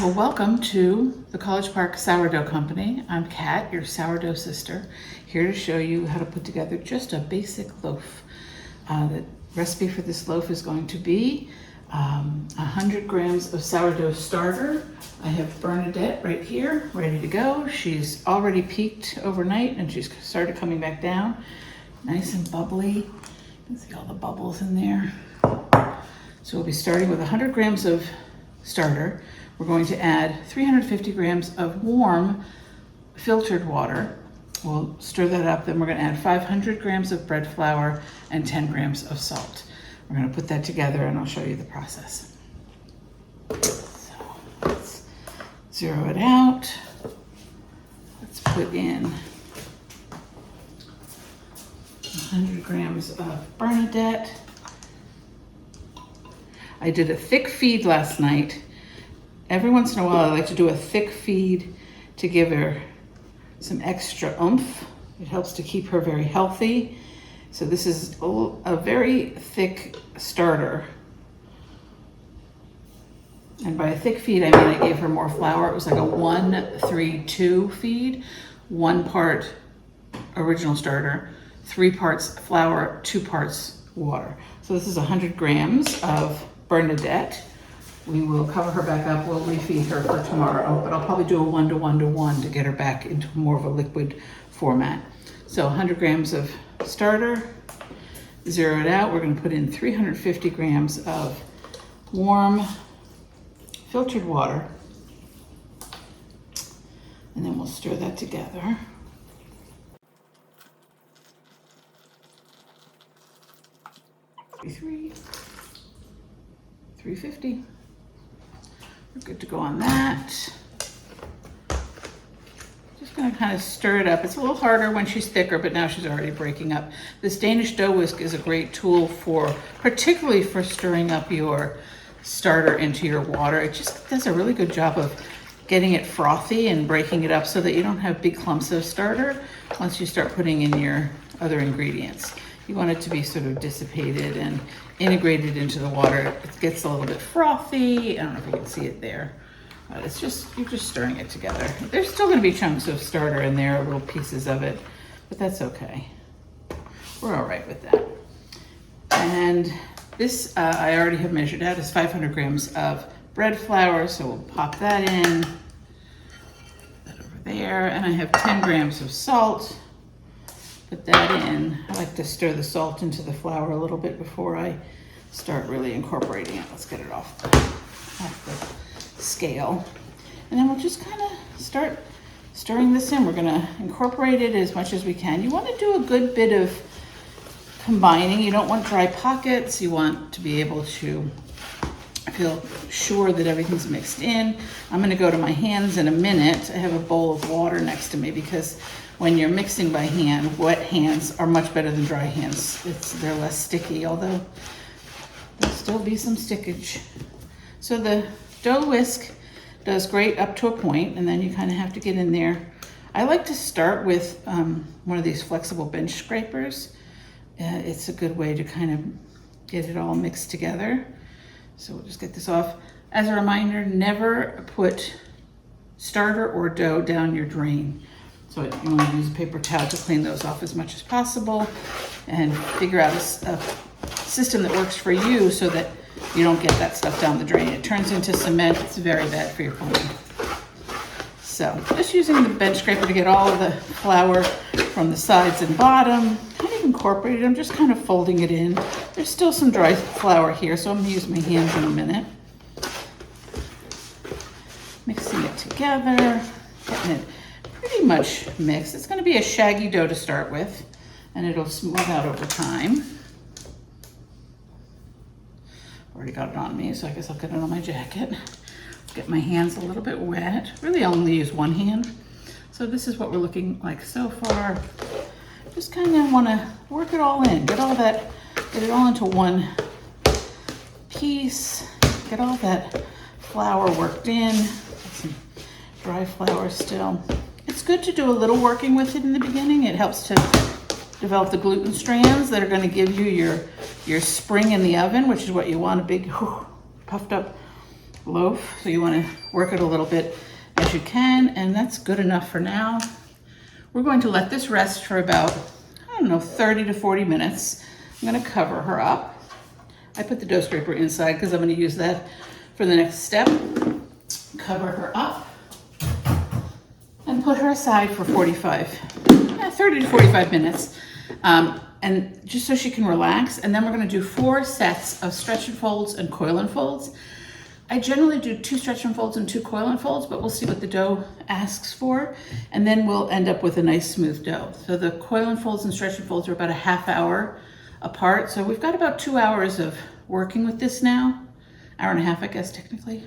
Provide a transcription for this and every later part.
Well, welcome to the College Park Sourdough Company. I'm Kat, your sourdough sister, here to show you how to put together just a basic loaf. The recipe for this loaf is going to be 100 grams of sourdough starter. I have Bernadette right here, ready to go. She's already peaked overnight and she's started coming back down. Nice and bubbly. You can see all the bubbles in there. So we'll be starting with 100 grams of starter. We're going to add 350 grams of warm filtered water. We'll stir that up. Then we're going to add 500 grams of bread flour and 10 grams of salt. We're going to put that together and I'll show you the process. So let's zero it out. Let's put in 100 grams of Bernadette. I did a thick feed last night. Every once in a while, I like to do a thick feed to give her some extra oomph. It helps to keep her very healthy. So this is a very thick starter. And by a thick feed, I mean I gave her more flour. It was like a 1-3-2 feed. 1 part original starter, 3 parts flour, 2 parts water. So this is 100 grams of Bernadette. We will cover her back up. We'll refeed her for tomorrow, but I'll probably do a 1-to-1-to-1 to get her back into more of a liquid format. So 100 grams of starter, zero it out. We're going to put in 350 grams of warm filtered water, and then we'll stir that together. $3.50. We're good to go on that. Just gonna kind of stir it up. It's a little harder when she's thicker, but now she's already breaking up. This Danish dough whisk is a great tool particularly for stirring up your starter into your water. It just does a really good job of getting it frothy and breaking it up so that you don't have big clumps of starter once you start putting in your other ingredients. You want it to be sort of dissipated and integrated into the water. It gets a little bit frothy. I don't know if you can see it there. But it's just, you're just stirring it together. There's still gonna be chunks of starter in there, little pieces of it, but that's okay. We're all right with that. And this, I already have measured out, is 500 grams of bread flour, so we'll pop that in. Put that over there, and I have 10 grams of salt. Put that in. I like to stir the salt into the flour a little bit before I start really incorporating it. Let's get it off the scale. And then we'll just kind of start stirring this in. We're gonna incorporate it as much as we can. You wanna do a good bit of combining. You don't want dry pockets. You want to be able to feel sure that everything's mixed in. I'm gonna go to my hands in a minute. I have a bowl of water next to me because when you're mixing by hand, wet hands are much better than dry hands. They're less sticky, although there'll still be some stickage. So the dough whisk does great up to a point, and then you kind of have to get in there. I like to start with one of these flexible bench scrapers. It's a good way to kind of get it all mixed together. So we'll just get this off. As a reminder, never put starter or dough down your drain. So you want to use a paper towel to clean those off as much as possible and figure out a system that works for you so that you don't get that stuff down the drain. It turns into cement. It's very bad for your plumbing. So just using the bench scraper to get all of the flour from the sides and bottom. Kind of incorporated. I'm just kind of folding it in. There's still some dry flour here, so I'm going to use my hands in a minute. Mixing it together, getting it pretty much mixed. It's going to be a shaggy dough to start with, and it'll smooth out over time. Already got it on me, so I guess I'll get it on my jacket. Get my hands a little bit wet. Really, I'll only use one hand. So this is what we're looking like so far. Just kind of want to work it all in, get it all into one piece, get all that flour worked in. Some dry flour still. It's good to do a little working with it in the beginning. It helps to develop the gluten strands that are going to give you your spring in the oven, which is what you want, a big puffed up loaf, so you want to work it a little bit as you can, and that's good enough for now. We're going to let this rest for about, I don't know, 30 to 40 minutes. I'm going to cover her up. I put the dough scraper inside because I'm going to use that for the next step. Cover her up and put her aside for 30 to 45 minutes. And just so she can relax. And then we're going to do 4 sets of stretch and folds and coil and folds. I generally do 2 stretch and folds and 2 coil and folds, but we'll see what the dough asks for. And then we'll end up with a nice smooth dough. So the coil and folds and stretch and folds are about a half hour apart. So we've got about 2 hours of working with this now. Hour and a half, I guess, technically.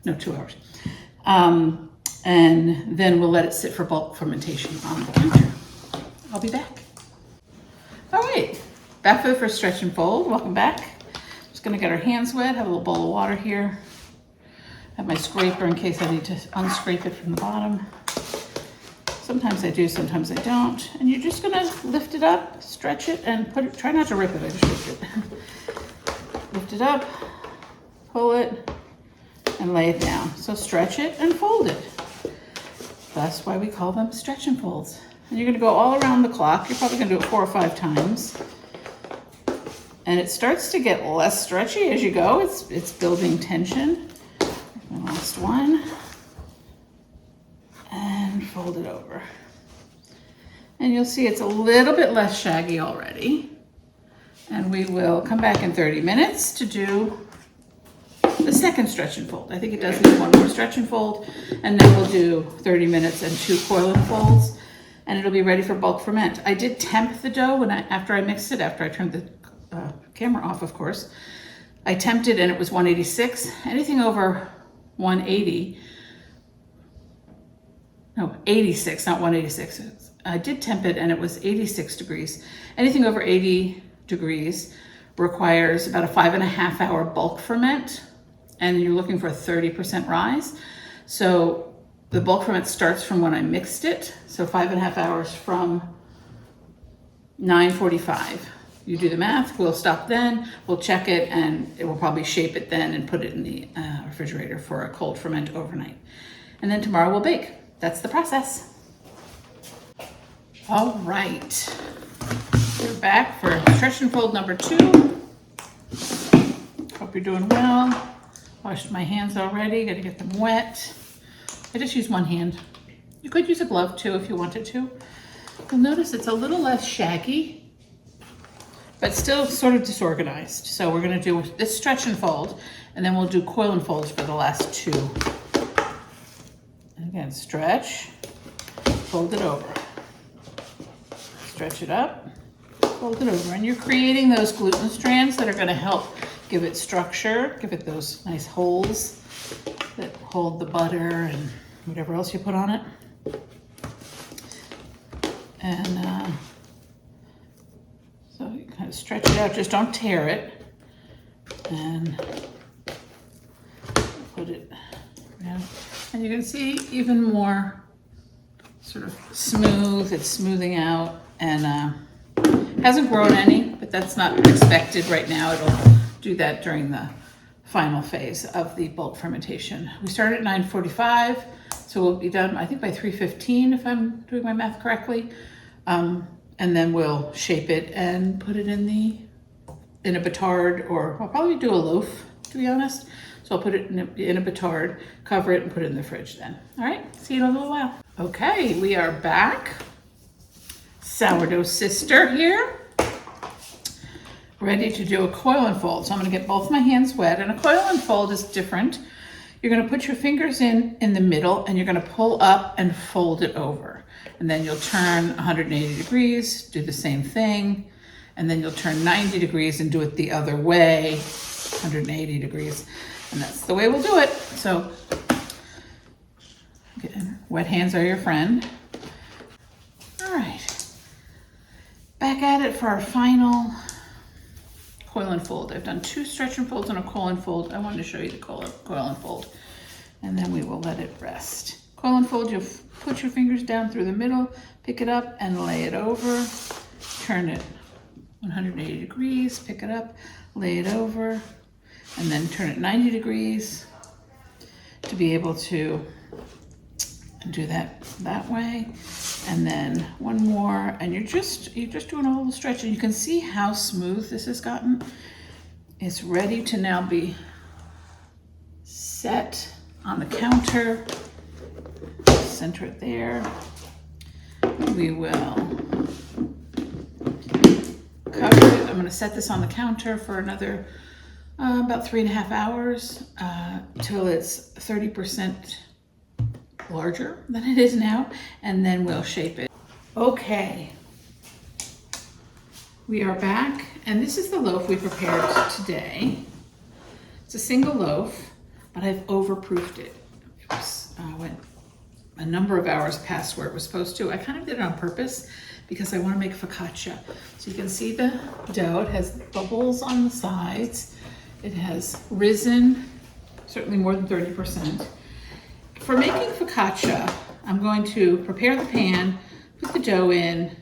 No, 2 hours. And then we'll let it sit for bulk fermentation on the counter. I'll be back. All right, back for the first stretch and fold. Welcome back. Just gonna get our hands wet, have a little bowl of water here. Have my scraper in case I need to unscrape it from the bottom. Sometimes I do, sometimes I don't. And you're just gonna lift it up, stretch it, and put it, try not to rip it, I just ripped it. Lift it up, pull it, and lay it down. So stretch it and fold it. That's why we call them stretch and folds. And you're gonna go all around the clock. You're probably gonna do it 4 or 5 times. And it starts to get less stretchy as you go. It's building tension. The last one. And fold it over. And you'll see it's a little bit less shaggy already. And we will come back in 30 minutes to do the second stretch and fold. I think it does need 1 more stretch and fold. And then we'll do 30 minutes and 2 coil and folds. And it'll be ready for bulk ferment. I did temp the dough after I mixed it, after I turned the camera off, of course. I temped it and it was 186. Anything over 180, no, 86, not 186. I did temp it and it was 86 degrees. Anything over 80 degrees requires about a 5.5 hour bulk ferment, and you're looking for a 30% rise. So the bulk ferment starts from when I mixed it, so 5.5 hours from 9:45. You do the math, we'll stop then, we'll check it, and it will probably shape it then and put it in the refrigerator for a cold ferment overnight. And then tomorrow we'll bake. That's the process. All right, we're back for stretch and fold number 2. Hope you're doing well. Washed my hands already, gotta get them wet. I just use one hand. You could use a glove too if you wanted to. You'll notice it's a little less shaggy, but still sort of disorganized. So we're gonna do this stretch and fold, and then we'll do coil and folds for the last 2. And again, stretch, fold it over. Stretch it up, fold it over. And you're creating those gluten strands that are gonna help give it structure, give it those nice holes that hold the butter and whatever else you put on it. And so you kind of stretch it out, just don't tear it. And put it around. And you can see even more sort of smooth, it's smoothing out, and hasn't grown any, but that's not expected right now. It'll do that during the final phase of the bulk fermentation. We started at 9:45, so we'll be done, I think, by 3:15, if I'm doing my math correctly. And then we'll shape it and put it in a batard, or I'll probably do a loaf, to be honest. So I'll put it in a batard, cover it, and put it in the fridge then. All right, see you in a little while. Okay, we are back. Sourdough sister here. Ready to do a coil and fold. So I'm gonna get both my hands wet, and a coil and fold is different. You're gonna put your fingers in the middle, and you're gonna pull up and fold it over. And then you'll turn 180 degrees, do the same thing. And then you'll turn 90 degrees and do it the other way, 180 degrees. And that's the way we'll do it. So, again, wet hands are your friend. All right, back at it for our final coil and fold. I've done 2 stretch and folds and a coil and fold. I wanted to show you the coil and fold. And then we will let it rest. Coil and fold, you'll put your fingers down through the middle, pick it up and lay it over, turn it 180 degrees, pick it up, lay it over, and then turn it 90 degrees to be able to do that way. And then one more, and you're just doing a little stretch, and you can see how smooth this has gotten. It's ready to now be set on the counter. Center it there. We will cover it. I'm going to set this on the counter for another about 3.5 hours till it's 30% larger than it is now, and then we'll shape it. Okay, we are back, and this is the loaf we prepared today. It's a single loaf, but I've overproofed it. It was, went a number of hours past where it was supposed to. I kind of did it on purpose because I want to make focaccia. So you can see the dough. It has bubbles on the sides. It has risen, certainly more than 30%. For making focaccia, I'm going to prepare the pan, put the dough in,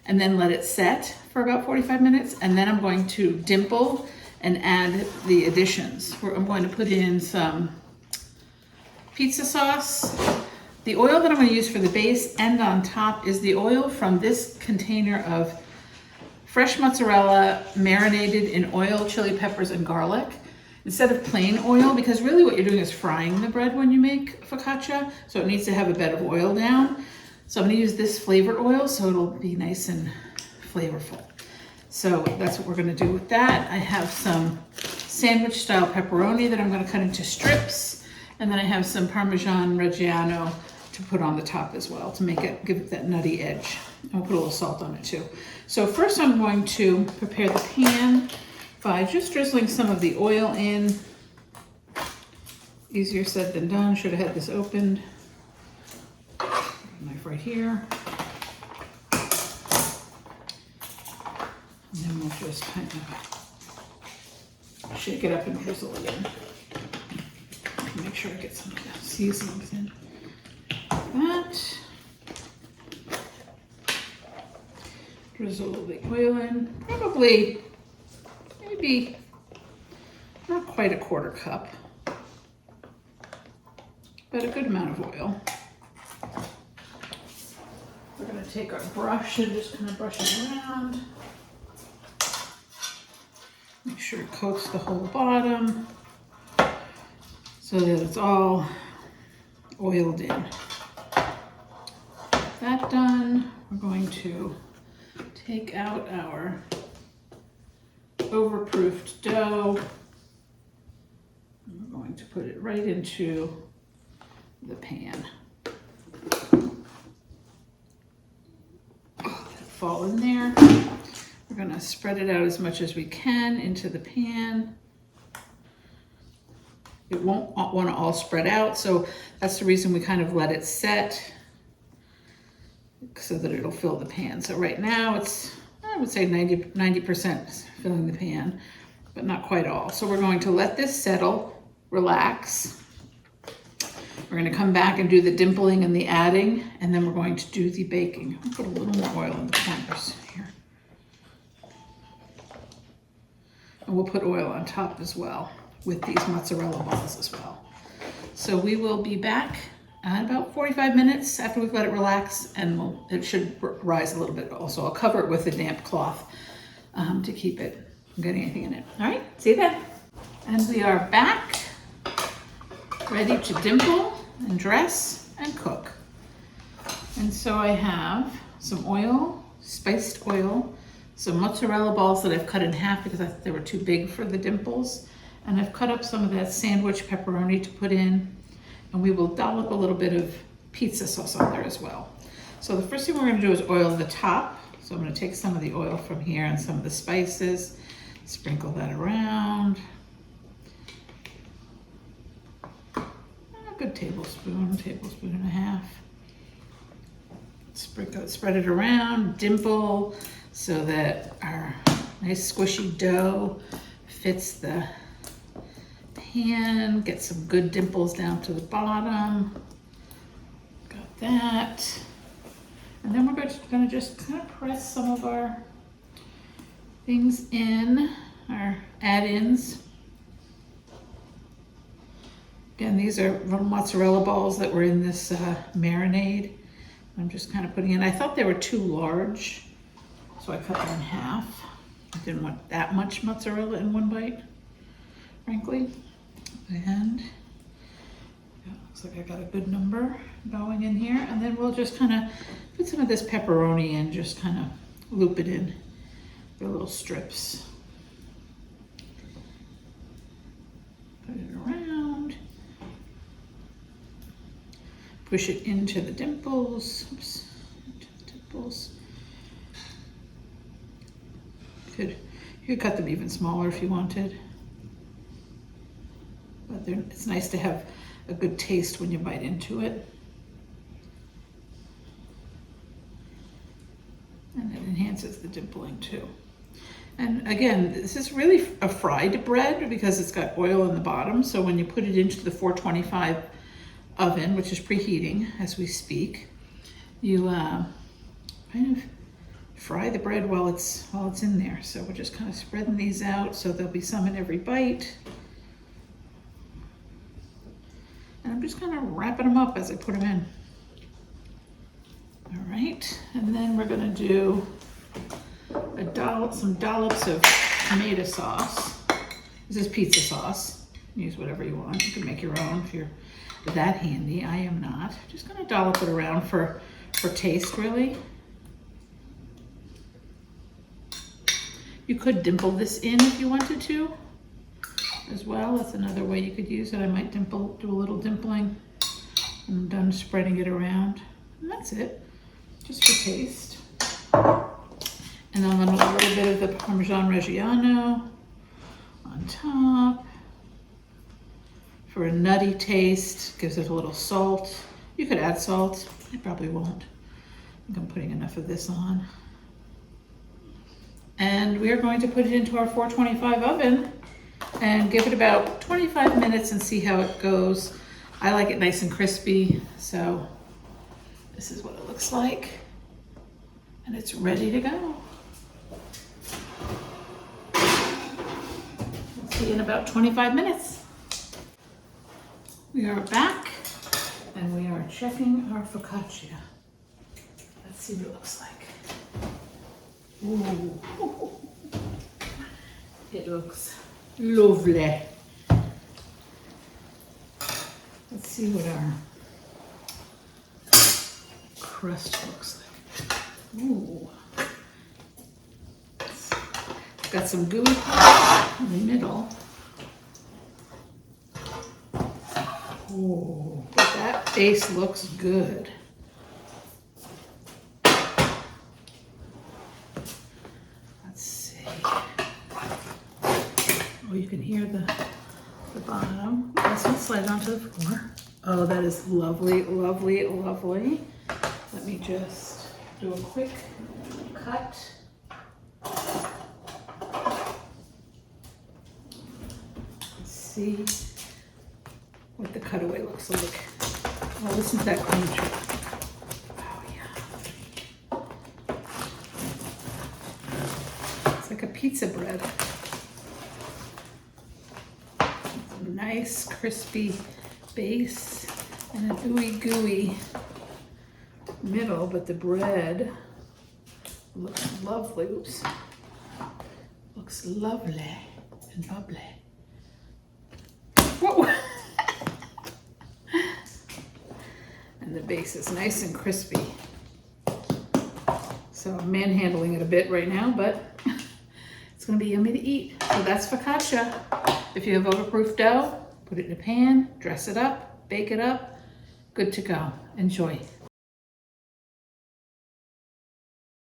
and then let it set for about 45 minutes. And then I'm going to dimple and add the additions. I'm going to put in some pizza sauce. The oil that I'm going to use for the base and on top is the oil from this container of fresh mozzarella marinated in oil, chili peppers, and garlic instead of plain oil, because really what you're doing is frying the bread when you make focaccia, so it needs to have a bed of oil down. So I'm going to use this flavored oil so it'll be nice and flavorful. So that's what we're going to do with that. I have some sandwich style pepperoni that I'm going to cut into strips. And then I have some Parmesan Reggiano to put on the top as well to make it, give it that nutty edge. I'll put a little salt on it too. So first I'm going to prepare the pan by just drizzling some of the oil in. Easier said than done. Should have had this opened. Knife right here. And then we'll just kind of shake it up and drizzle it in. Make sure I get some of the seasonings in. That. Drizzle the oil in. Probably, maybe not quite a 1/4 cup, but a good amount of oil. We're going to take our brush and just kind of brush it around. Make sure it coats the whole bottom so that it's all oiled in. That done, we're going to take out our overproofed dough. We're going to put it right into the pan. Let it fall in there. We're going to spread it out as much as we can into the pan. It won't want to all spread out, so that's the reason we kind of let it set so that it'll fill the pan. So right now it's, I would say 90% filling the pan, but not quite all. So we're going to let this settle, relax. We're going to come back and do the dimpling and the adding, and then we're going to do the baking. I'll put a little more oil in the corners here. And we'll put oil on top as well with these mozzarella balls as well. So we will be back in about 45 minutes after we've let it relax, and it should rise a little bit also. I'll cover it with a damp cloth to keep it from getting anything in it. All right, see you then. And we are back, ready to dimple and dress and cook. And so I have some oil, spiced oil, some mozzarella balls that I've cut in half because I thought they were too big for the dimples. And I've cut up some of that sandwich pepperoni to put in, and we will dollop a little bit of pizza sauce on there as well. So the first thing we're going to do is oil the top. So I'm going to take some of the oil from here and some of the spices, sprinkle that around. A good tablespoon, tablespoon and a half. Sprinkle it, spread it around, dimple so that our nice squishy dough fits the pan. Get some good dimples down to the bottom. Got that. And then we're going to just kind of press some of our things in, our add-ins. Again, these are little mozzarella balls that were in this marinade. I'm just kind of putting in. I thought they were too large, so I cut them in half. I didn't want that much mozzarella in one bite, frankly. And yeah, looks like I got a good number going in here. And then we'll just kind of put some of this pepperoni in, just kind of loop it in the little strips. Put it around. Push it into the dimples. Oops, into the dimples. You could cut them even smaller if you wanted. But it's nice to have a good taste when you bite into it. And it enhances the dimpling too. And again, this is really a fried bread because it's got oil in the bottom. So when you put it into the 425 oven, which is preheating as we speak, you kind of fry the bread while it's in there. So we're just kind of spreading these out so there'll be some in every bite. And I'm just kind of wrapping them up as I put them in. All right, and then we're gonna do some dollops of tomato sauce. This is pizza sauce. Use whatever you want. You can make your own if you're that handy. I am not. Just gonna dollop it around for taste, really. You could dimple this in if you wanted to as well. That's another way you could use it. I might do a little dimpling. I'm done spreading it around. And that's it, just for taste. And then a little bit of the Parmesan Reggiano on top for a nutty taste. Gives it a little salt. You could add salt. I probably won't. I think I'm putting enough of this on. And we are going to put it into our 425 oven and give it about 25 minutes and see how it goes. I like it nice and crispy, so this is what it looks like. And it's ready to go. We'll see you in about 25 minutes. We are back and we are checking our focaccia. Let's see what it looks like. Ooh. It looks lovely. Let's see what our crust looks like. Ooh. It's got some gooey part in the middle. Ooh, but that base looks good. Let's see. Oh, you can hear the bottom. This one slide onto the floor. Oh, that is lovely, lovely, lovely. Let me just do a quick cut. Let's see what the cutaway looks like. Oh, listen to that crunch. Oh, yeah. It's like a pizza bread. It's a nice, crispy base and a gooey middle, but the bread looks lovely. Oops. Looks lovely and bubbly. Whoa! And the base is nice and crispy. So I'm manhandling it a bit right now, but it's gonna be yummy to eat. So that's focaccia. If you have overproof dough, put it in a pan, dress it up, bake it up, good to go. Enjoy.